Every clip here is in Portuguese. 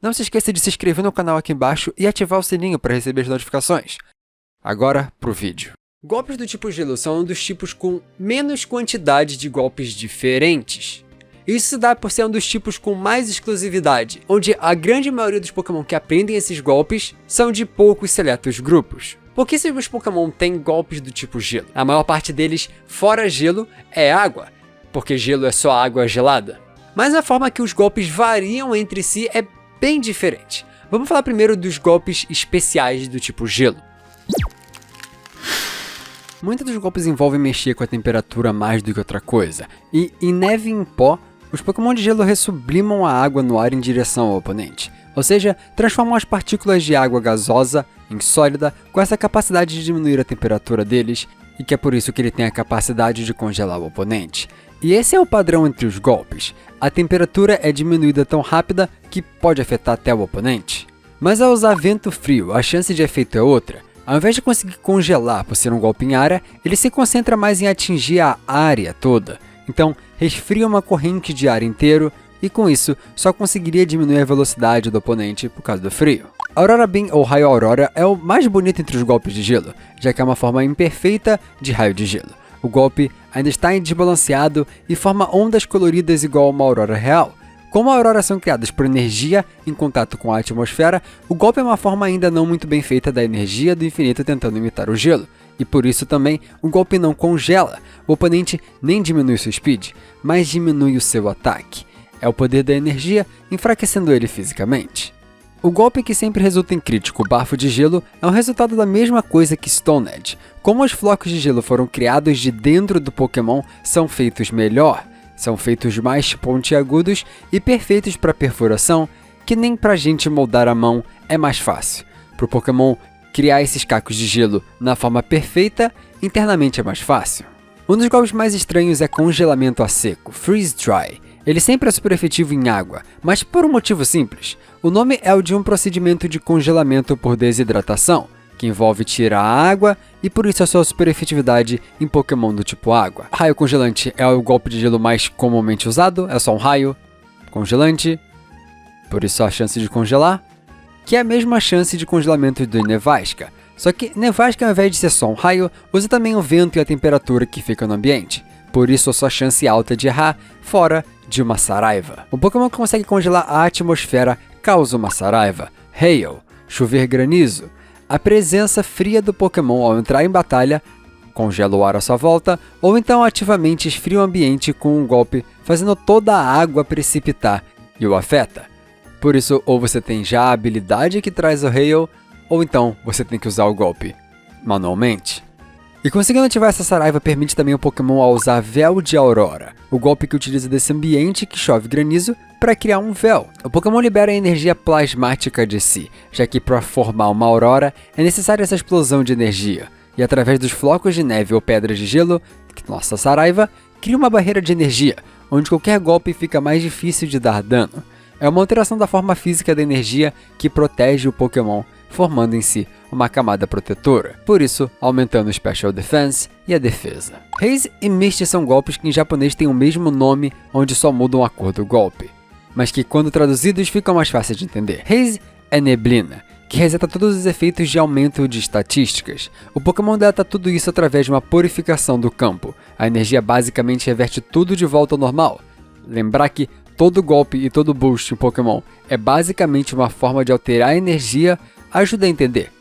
Não se esqueça de se inscrever no canal aqui embaixo e ativar o sininho para receber as notificações. Agora, pro vídeo. Golpes do tipo gelo são um dos tipos com menos quantidade de golpes diferentes. Isso se dá por ser um dos tipos com mais exclusividade, onde a grande maioria dos Pokémon que aprendem esses golpes são de poucos seletos grupos. Pouquíssimos Pokémon têm golpes do tipo gelo. A maior parte deles, fora gelo, é água, porque gelo é só água gelada. Mas a forma que os golpes variam entre si é bem diferente. Vamos falar primeiro dos golpes especiais do tipo gelo. Muitos dos golpes envolvem mexer com a temperatura mais do que outra coisa, e em neve e em pó, os Pokémon de gelo ressublimam a água no ar em direção ao oponente, ou seja, transformam as partículas de água gasosa em sólida com essa capacidade de diminuir a temperatura deles, e que é por isso que ele tem a capacidade de congelar o oponente. E esse é o padrão entre os golpes, a temperatura é diminuída tão rápida que pode afetar até o oponente. Mas ao usar vento frio, a chance de efeito é outra. Ao invés de conseguir congelar por ser um golpe em área, ele se concentra mais em atingir a área toda. Então, resfria uma corrente de ar inteiro, e com isso, só conseguiria diminuir a velocidade do oponente por causa do frio. Aurora Beam ou Raio Aurora é o mais bonito entre os golpes de gelo, já que é uma forma imperfeita de raio de gelo. O golpe ainda está desbalanceado e forma ondas coloridas igual a uma aurora real. Como auroras são criadas por energia em contato com a atmosfera, o golpe é uma forma ainda não muito bem feita da energia do infinito tentando imitar o gelo. E por isso também, o golpe não congela, o oponente nem diminui seu speed, mas diminui o seu ataque. É o poder da energia enfraquecendo ele fisicamente. O golpe que sempre resulta em crítico, Bafo de Gelo, é o resultado da mesma coisa que Stone Edge. Como os flocos de gelo foram criados de dentro do Pokémon, são feitos melhor. São feitos mais pontiagudos e perfeitos para perfuração, que nem pra gente moldar a mão é mais fácil. Pro Pokémon criar esses cacos de gelo na forma perfeita, internamente é mais fácil. Um dos golpes mais estranhos é congelamento a seco, Freeze Dry. Ele sempre é super efetivo em água, mas por um motivo simples. O nome é o de um procedimento de congelamento por desidratação, que envolve tirar a água e por isso a sua super efetividade em Pokémon do tipo água. Raio congelante é o golpe de gelo mais comumente usado, é só um raio congelante, por isso a chance de congelar, que é a mesma chance de congelamento do Nevasca. Só que Nevasca, ao invés de ser só um raio, usa também o vento e a temperatura que fica no ambiente. Por isso a sua chance alta de errar fora de uma Saraiva. O Pokémon que consegue congelar a atmosfera causa uma Saraiva, Hail, chover granizo. A presença fria do Pokémon ao entrar em batalha congela o ar à sua volta, ou então ativamente esfria o ambiente com um golpe, fazendo toda a água precipitar e o afeta. Por isso, ou você tem já a habilidade que traz o Hail, ou então você tem que usar o golpe manualmente. E conseguindo ativar essa Saraiva permite também ao Pokémon a usar Véu de Aurora, o golpe que utiliza desse ambiente que chove granizo para criar um véu. O Pokémon libera a energia plasmática de si, já que para formar uma aurora é necessária essa explosão de energia, e através dos flocos de neve ou pedras de gelo, nossa Saraiva cria uma barreira de energia, onde qualquer golpe fica mais difícil de dar dano. É uma alteração da forma física da energia que protege o Pokémon, formando em si uma camada protetora, por isso aumentando o Special Defense e a defesa. Haze e Mist são golpes que em japonês têm o mesmo nome, onde só mudam a cor do golpe, mas que quando traduzidos ficam mais fáceis de entender. Haze é neblina, que reseta todos os efeitos de aumento de estatísticas. O Pokémon deleta tudo isso através de uma purificação do campo. A energia basicamente reverte tudo de volta ao normal. Lembrar que todo golpe e todo boost em Pokémon é basicamente uma forma de alterar a energia ajuda a entender.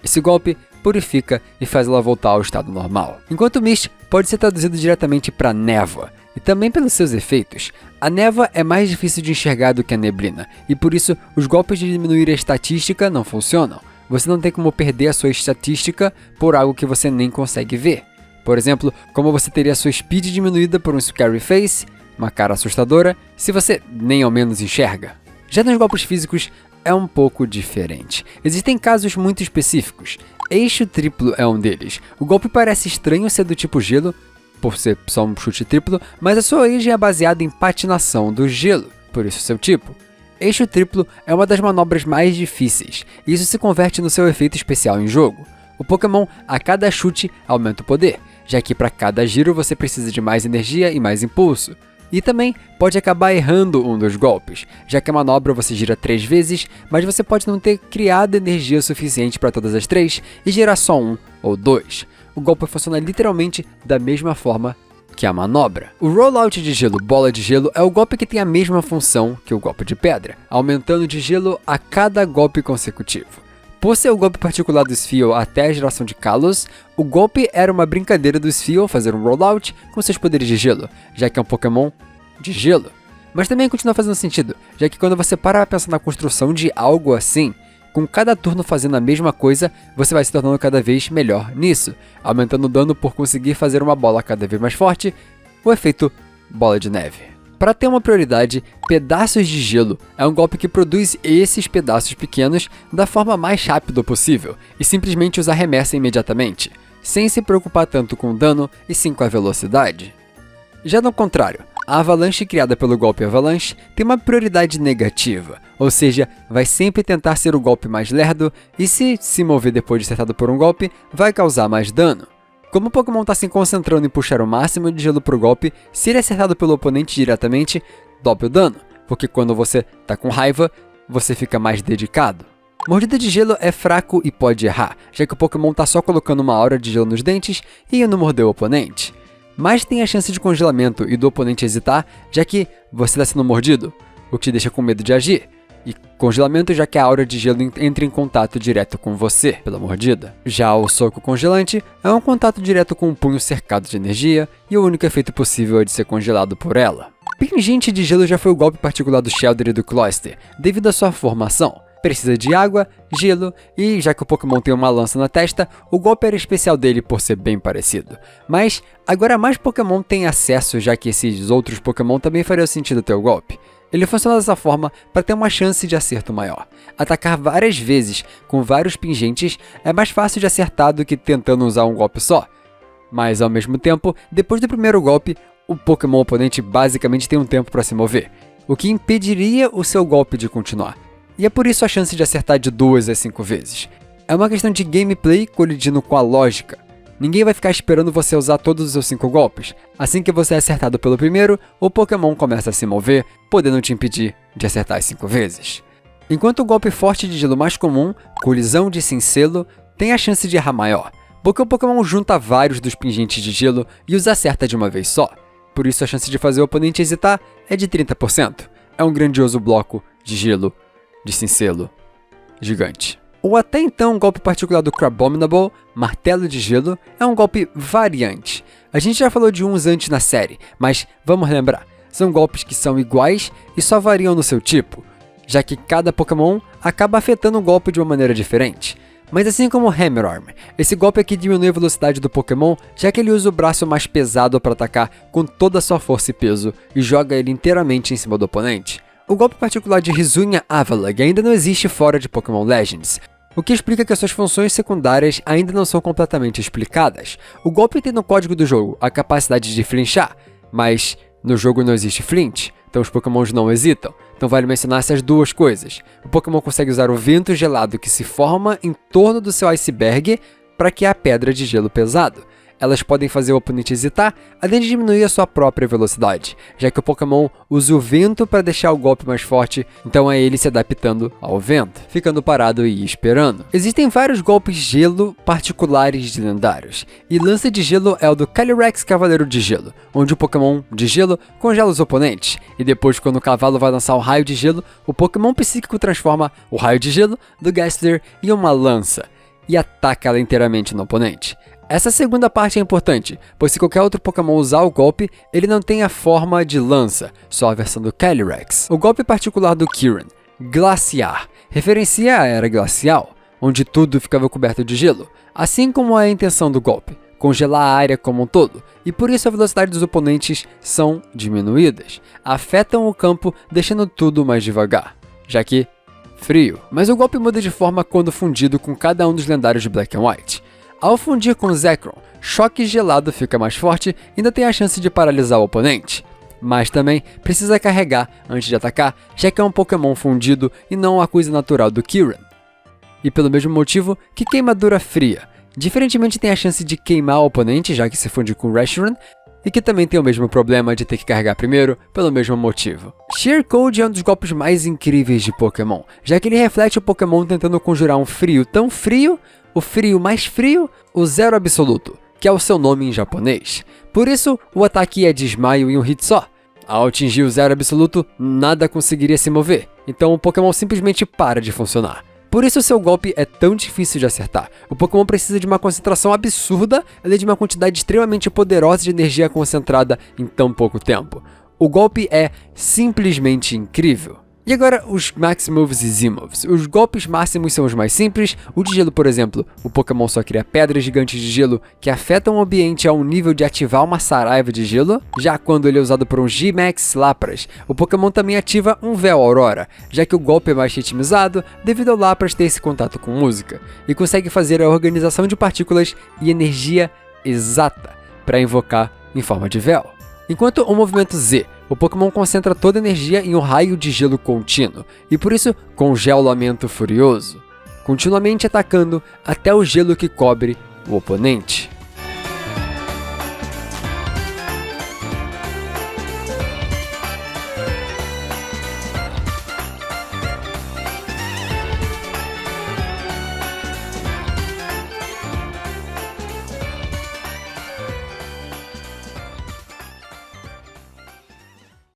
Esse golpe purifica e faz ela voltar ao estado normal. Enquanto Mist pode ser traduzido diretamente para névoa, e também pelos seus efeitos. A névoa é mais difícil de enxergar do que a neblina, e por isso os golpes de diminuir a estatística não funcionam. Você não tem como perder a sua estatística por algo que você nem consegue ver. Por exemplo, como você teria a sua speed diminuída por um scary face, uma cara assustadora, se você nem ao menos enxerga. Já nos golpes físicos, é um pouco diferente. Existem casos muito específicos. Eixo triplo é um deles. O golpe parece estranho ser do tipo gelo, por ser só um chute triplo, mas a sua origem é baseada em patinação do gelo, por isso seu tipo. Eixo triplo é uma das manobras mais difíceis, e isso se converte no seu efeito especial em jogo. O Pokémon, a cada chute, aumenta o poder, já que para cada giro você precisa de mais energia e mais impulso. E também pode acabar errando um dos golpes, já que a manobra você gira 3 vezes, mas você pode não ter criado energia suficiente para todas as 3 e girar só 1 ou 2. O golpe funciona literalmente da mesma forma que a manobra. O rollout de gelo bola de gelo é o golpe que tem a mesma função que o golpe de pedra, aumentando de gelo a cada golpe consecutivo. Por ser o golpe particular do Spheal até a geração de Kalos, o golpe era uma brincadeira do Spheal fazer um rollout com seus poderes de gelo, já que é um Pokémon de gelo. Mas também continua fazendo sentido, já que quando você para pra pensar na construção de algo assim, com cada turno fazendo a mesma coisa, você vai se tornando cada vez melhor nisso, aumentando o dano por conseguir fazer uma bola cada vez mais forte, o efeito bola de neve. Para ter uma prioridade, pedaços de gelo é um golpe que produz esses pedaços pequenos da forma mais rápida possível e simplesmente os arremessa imediatamente, sem se preocupar tanto com o dano e sim com a velocidade. Já no contrário, a avalanche criada pelo golpe avalanche tem uma prioridade negativa, ou seja, vai sempre tentar ser o golpe mais lerdo e se mover depois de acertado por um golpe, vai causar mais dano. Como o Pokémon está se concentrando em puxar o máximo de gelo pro golpe, se ele é acertado pelo oponente diretamente, dobre o dano, porque quando você está com raiva, você fica mais dedicado. Mordida de gelo é fraco e pode errar, já que o Pokémon está só colocando uma aura de gelo nos dentes e não mordeu o oponente. Mas tem a chance de congelamento e do oponente hesitar, já que você está sendo mordido, o que te deixa com medo de agir. E congelamento, já que a aura de gelo entra em contato direto com você pela mordida. Já o soco congelante é um contato direto com um punho cercado de energia e o único efeito possível é de ser congelado por ela. Pingente de gelo já foi o golpe particular do Shellder e do Cloyster, devido à sua formação. Precisa de água, gelo e, já que o Pokémon tem uma lança na testa, o golpe era especial dele por ser bem parecido. Mas agora mais Pokémon têm acesso, já que esses outros Pokémon também fariam sentido ter o golpe. Ele funciona dessa forma para ter uma chance de acerto maior. Atacar várias vezes com vários pingentes é mais fácil de acertar do que tentando usar um golpe só. Mas ao mesmo tempo, depois do primeiro golpe, o Pokémon oponente basicamente tem um tempo para se mover, o que impediria o seu golpe de continuar. E é por isso a chance de acertar de 2 a 5 vezes. É uma questão de gameplay colidindo com a lógica. Ninguém vai ficar esperando você usar todos os seus 5 golpes. Assim que você é acertado pelo primeiro, o Pokémon começa a se mover, podendo te impedir de acertar as 5 vezes. Enquanto o golpe forte de gelo mais comum, colisão de cincelo, tem a chance de errar maior, porque o Pokémon junta vários dos pingentes de gelo e os acerta de uma vez só. Por isso a chance de fazer o oponente hesitar é de 30%. É um grandioso bloco de gelo, de cincelo, gigante. O até então golpe particular do Crabominable, Martelo de Gelo, é um golpe variante. A gente já falou de uns antes na série, mas vamos lembrar, são golpes que são iguais e só variam no seu tipo, já que cada Pokémon acaba afetando o golpe de uma maneira diferente. Mas assim como o Hammer-Arm, esse golpe aqui diminui a velocidade do Pokémon, já que ele usa o braço mais pesado para atacar com toda a sua força e peso e joga ele inteiramente em cima do oponente. O golpe particular de Hisuian Avalag ainda não existe fora de Pokémon Legends, o que explica que as suas funções secundárias ainda não são completamente explicadas. O golpe tem no código do jogo a capacidade de flinchar, mas no jogo não existe flinch, então os Pokémons não hesitam. Então vale mencionar essas duas coisas. O Pokémon consegue usar o vento gelado que se forma em torno do seu iceberg para criar a pedra de gelo pesado. Elas podem fazer o oponente hesitar, além de diminuir a sua própria velocidade, já que o Pokémon usa o vento para deixar o golpe mais forte, então é ele se adaptando ao vento, ficando parado e esperando. Existem vários golpes gelo particulares de lendários, e lança de gelo é o do Calyrex Cavaleiro de Gelo, onde o Pokémon de gelo congela os oponentes, e depois quando o cavalo vai lançar o raio de gelo, o Pokémon psíquico transforma o raio de gelo do Gastler em uma lança, e ataca ela inteiramente no oponente. Essa segunda parte é importante, pois se qualquer outro Pokémon usar o golpe, ele não tem a forma de lança, só a versão do Calyrex. O golpe particular do Kyurem, Glaciar, referencia a Era Glacial, onde tudo ficava coberto de gelo, assim como é a intenção do golpe, congelar a área como um todo, e por isso a velocidade dos oponentes são diminuídas, afetam o campo deixando tudo mais devagar, já que frio. Mas o golpe muda de forma quando fundido com cada um dos lendários de Black and White. Ao fundir com Zekrom, choque gelado fica mais forte e ainda tem a chance de paralisar o oponente. Mas também precisa carregar antes de atacar, já que é um Pokémon fundido e não a coisa natural do Kyurem. E pelo mesmo motivo que queimadura fria. Diferentemente tem a chance de queimar o oponente, já que se funde com Reshiram, e que também tem o mesmo problema de ter que carregar primeiro, pelo mesmo motivo. Sheer Cold é um dos golpes mais incríveis de Pokémon, já que ele reflete o Pokémon tentando conjurar um frio tão frio, o frio mais frio, o Zero Absoluto, que é o seu nome em japonês. Por isso, o ataque é desmaio em um hit só. Ao atingir o Zero Absoluto, nada conseguiria se mover, então o Pokémon simplesmente para de funcionar. Por isso seu golpe é tão difícil de acertar. O Pokémon precisa de uma concentração absurda, além de uma quantidade extremamente poderosa de energia concentrada em tão pouco tempo. O golpe é simplesmente incrível. E agora os Max Moves e Z-Moves. Os golpes máximos são os mais simples. O de gelo, por exemplo, o Pokémon só cria pedras gigantes de gelo que afetam o ambiente a um nível de ativar uma Saraiva de gelo. Já quando ele é usado por um G-Max Lapras, o Pokémon também ativa um Véu Aurora, já que o golpe é mais ritmizado devido ao Lapras ter esse contato com música, e consegue fazer a organização de partículas e energia exata para invocar em forma de véu. Enquanto o movimento Z, o Pokémon concentra toda a energia em um raio de gelo contínuo, e por isso congelamento furioso, continuamente atacando até o gelo que cobre o oponente.